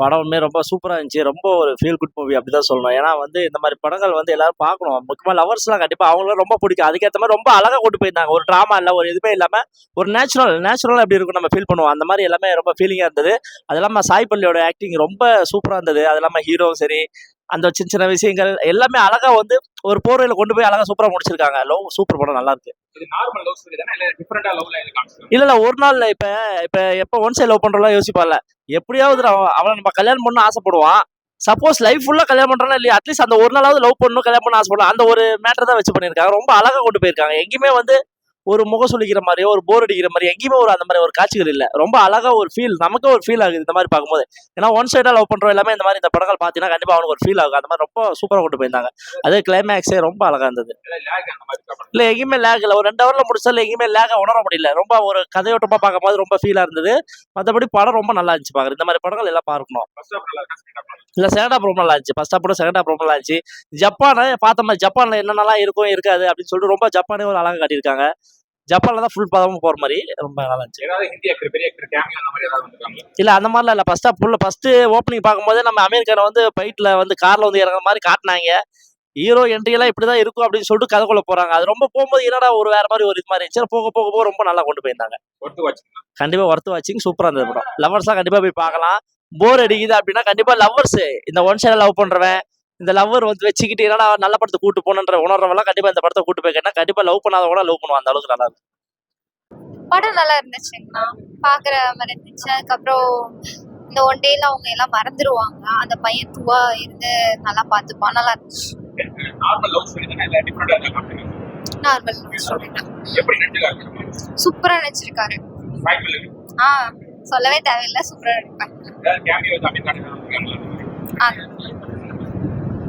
படமே ரொம்ப சூப்பரா இருந்துச்சு. ரொம்ப ஒரு ஃபீல் குட் மூவி அப்படிதான் சொல்லணும். ஏன்னா வந்து இந்த மாரி படங்கள் வந்து எல்லாரும் பார்க்கணும். முக்கியமா லவர்ஸ்லாம் கண்டிப்பா அவங்களும் ரொம்ப பிடிக்கும். அதுக்கேத்த மாரி ரொம்ப அழகா கொண்டு போயிருந்தாங்க. ஒரு டிராமா இல்ல, ஒரு எதுவுமே இல்லாம ஒரு நேச்சுரலா எப்படி இருக்கும் நம்ம ஃபீல் பண்ணுவோம். அந்த மாரி எல்லாமே ரொம்ப ஃபீலிங்கா இருந்தது. அது இல்லாம சாய் பல்லியோட ஆக்டிங் ரொம்ப சூப்பரா இருந்தது. அது இல்லாம ஹீரோவும் சரி, அந்த சின்ன சின்ன விஷயங்கள் எல்லாமே அழகா வந்து ஒரு போர்வையில கொண்டு போய் அழகா சூப்பரா முடிச்சிருக்காங்க. சூப்பர் படம் நல்லா இருக்கு. இது நார்மல் லவ் ஸ்டோரி தானே, இல்ல டிஃபரெண்டா லவ் லைன் காமிச்சிருக்காங்க? இல்ல ஒரு நாள்ல இப்ப இப்ப எப்ப ஒன் சைடு லவ் பண்றோம்லாம் யோசிப்பான்ல. எப்படியாவது அவன நம்ம கல்யாணம் பண்ணணும்னு ஆசைப்படுவான். சப்போஸ் லைஃப் ஃபுல்லா கல்யாணம் பண்றானா இல்லையா, அட்லீஸ்ட் அந்த ஒரு நாளாவது லவ் பண்ணணும், கல்யாணம் பண்ண ஆசைப்படலாம். அந்த ஒரு மேட்டர் தான் வச்சு பண்ணியிருக்காங்க. ரொம்ப அழகா கொண்டு போயிருக்காங்க. எங்கேயுமே வந்து ஒரு முகம் சுளிக்கிற மாதிரியோ, ஒரு போர் அடிக்கிற மாதிரி எங்கேயுமே ஒரு அந்த மாதிரி ஒரு காட்சிகள் இல்ல. ரொம்ப அழகா ஒரு ஃபீல் நமக்கே ஒரு ஃபீல் ஆகுது இந்த மாதிரி பார்க்கும்போது. ஏன்னா ஒன் சைடா லவ் பண்றோம் எல்லாமே இந்த மாதிரி இந்த படங்கள் பார்த்தீங்கன்னா கண்டிப்பா அவனுக்கு ஒரு ஃபீல் ஆகும். அந்த மாதிரி ரொம்ப சூப்பரா கொண்டு போயிருந்தாங்க. அதே கிளைமேக்ஸே ரொம்ப அழகா இருந்தது. லேக் அந்த மாதிரி இருக்கா? இல்ல எங்கேயுமே லேக் இல்ல. ஒரு 2 ஹவர்ல முடிச்சாலும் எங்கேயுமே லேக்கா உணர முடியல. ரொம்ப ஒரு கதையோட்டமா பார்க்கும்போது ரொம்ப ஃபீலா இருந்தது. மத்தபடி படம் ரொம்ப நல்லா இருந்துச்சு பார்க்குறது. இந்த மாதிரி படங்கள் எல்லாம் பார்க்கணும். ஃபர்ஸ்ட் ஹாஃப் நல்லா இருக்கா, செகண்ட் ஹாஃப்? இல்ல செகண்ட் ஹாஃப் ரொம்ப நல்லா இருந்துச்சு. ஃபர்ஸ்ட் ஹாஃப் விட செகண்ட் ஹாஃப் ரொம்ப நல்லா இருந்துச்சு. ஜப்பான பார்த்த மாதிரி ஜப்பான்ல என்னென்னலாம் இருக்கும், இருக்காது அப்படின்னு சொல்லிட்டு ரொம்ப ஜப்பானே ஒரு அழகா காட்டியிருக்காங்க. ஜப்பான்ல தான் ஃபுல் படமும் போற மாதிரி ரொம்ப நல்லா இருந்துச்சு. ஏதாவது ஹிந்தி ஆக்டர், பெரிய ஆக்டர் கேமியோ அந்த மாதிரி ஏதாவது வந்திருக்காங்க? இல்ல அந்த மாதிரிலாம் இல்ல. ஃபர்ஸ்ட் ஓப்பனிங் பார்க்கும்போதே நம்ம அமெரிக்கான வந்து ஃபைட்ல வந்து கார்ல வந்து இறங்குற மாதிரி காட்டினாங்க. ஹீரோ என்ட்ரி எல்லாம் இப்படிதான் இருக்கும் அப்படின்னு சொல்லிட்டு கதைக்குள்ள போறாங்க. அது ரொம்ப போகும்போது என்னடா ஒரு வேற மாதிரி ஒரு இது மாதிரி இருந்துச்சு. போக போக போக ரொம்ப நல்லா கொண்டு போயிருந்தாங்க. ஒர்த் வாட்சிங். கண்டிப்பா ஒர்த் வாட்சிங். சூப்பரா இருந்தது படம். லவ்வர்ஸ்லாம் கண்டிப்பா போய் பார்க்கலாம். போர் அடிக்குது அப்படின்னா கண்டிப்பா லவ்வர்ஸ், இந்த ஒன் சைடா லவ் பண்றவன், இந்த லவ்வர் வந்து வச்சுக்கிட்டு என்னடா நல்ல படத்துக்கு கூட்டு போகணுன்ற உணர்றவெல்லாம் கண்டிப்பா இந்த படத்தை கூட்டு போய் கேட்டா கண்டிப்பா லவ் பண்ணாத கூட லவ் பண்ணுவான். அந்த அளவுக்கு நல்லா இருக்கும். படம் நல்லா இருந்துச்சுங்கண்ணா. பாக்குற மாதிரி இருந்துச்சு. அதுக்கப்புறம் இந்த ஒன் டேல அவங்க எல்லாம் மறந்துடுவாங்க. அந்த பையன் துவா இருந்து நல்லா பார்த்துப்பான். நல்லா இருந்துச்சு. நார்மல் லவ் ஸ்டோரி தானே, இல்ல டிஃபரெண்டா இருக்கா காமிச்சிருக்காங்க? நார்மல் ஸ்டோரி தான். எப்படி நடிச்சிருக்காங்க? சூப்பரா நடிச்சிருக்காரு. சாய் பல்லவி. சொல்லவே தேவையில்லை, சூப்பரா நடிப்பாங்க. ஏதாவது கேமியோ காமிச்சிருக்காங்க?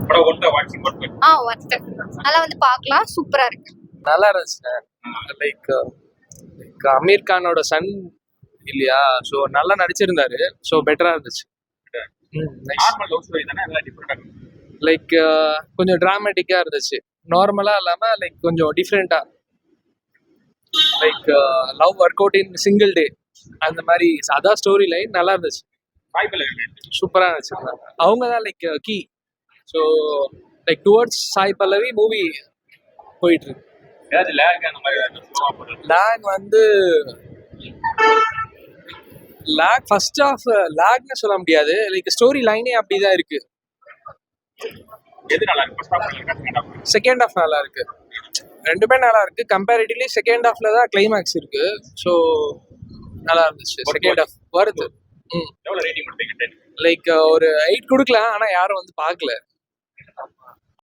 படம் ஒர்த் வாட்சிங். ஒர்த். நல்லா வந்து பார்க்கலாம். சூப்பரா இருக்கு. நல்லா இருந்துச்சு. லைக் அமீர் கானோட சன் இல்லையா, ஸோ நல்லா நடிச்சிருந்தாரு. ஸோ பெட்டரா இருந்துச்சு. நார்மல் லவ் ஸ்டோரி தானே, இல்ல டிஃபரெண்டா? லைக் கொஞ்சம் டிராமேட்டிக்கா இருந்துச்சு. நார்மலா இல்லாம லைக் கொஞ்சம் டிஃப்ரெண்டா. Like love work out in single day அந்த மாதிரி அதான் ஸ்டோரி லைன். நல்லா இருந்துச்சு. சாய் பல்லவி சூப்பரா நடிச்சிருந்தாங்க. அவங்க தான் like key. So like towards Sai Pallavi movie போயிட்டு இருக்கு. ஏதாவது லேக் அந்த மாதிரி ஏதாவது லேக் வந்து லேக் ஃபர்ஸ்ட் ஆஃப் லேக்னு சொல்ல முடியாது. லைக் ஸ்டோரி லைனே அப்படிதான் இருக்கு. எது நல்லா இருக்கு? ஃபர்ஸ்ட் ஹாஃப் நல்லா இருக்கா, செகண்ட் ஹாஃப்? செகண்ட் ஹாஃப் நல்லா இருக்கு. ரெண்டுமே நல்லா இருக்கு. கம்பேரிட்டிவ்லி செகண்ட் ஹாஃப்ல தான் கிளைமேக்ஸ் இருக்கு. ஸோ நல்லா இருந்துச்சு செகண்ட் ஹாஃப். வருது. எவ்வளவு ரேட்டிங் கொடுப்பீங்க? 10. லைக் ஒரு 8 கொடுக்கலாம். ஆனா யாரும் வந்து பார்க்கல.